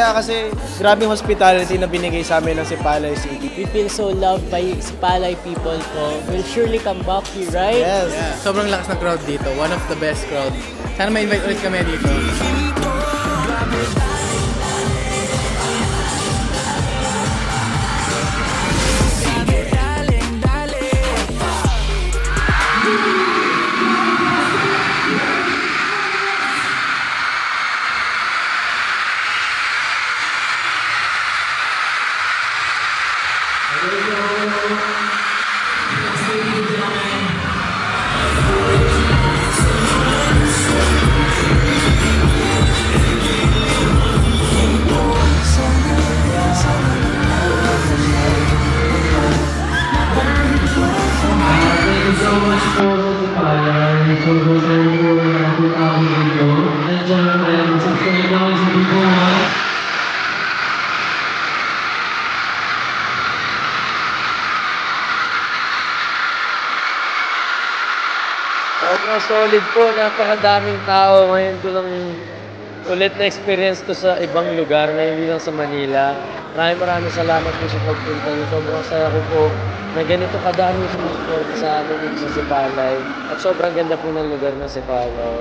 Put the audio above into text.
masaya kasi grabing hospitality na binigay sa amin ng Sipalay City. We feel so loved by Sipalay people po. We'll surely come back here, right? Yes. Yeah. Sobrang lakas ng crowd dito. One of the best crowd. Sana ma-invite ulit kami dito. Sobrang solid po, napakadaming tao. Ngayon ko lang ulit na experience to sa ibang lugar na hindi lang sa Manila. Maraming salamat po sa pagpunta niyo. Sobrang saya ko po na ganito kadami sumusupport sa amin dito sa Sipalay. At sobrang ganda po ng lugar ng Sipalay.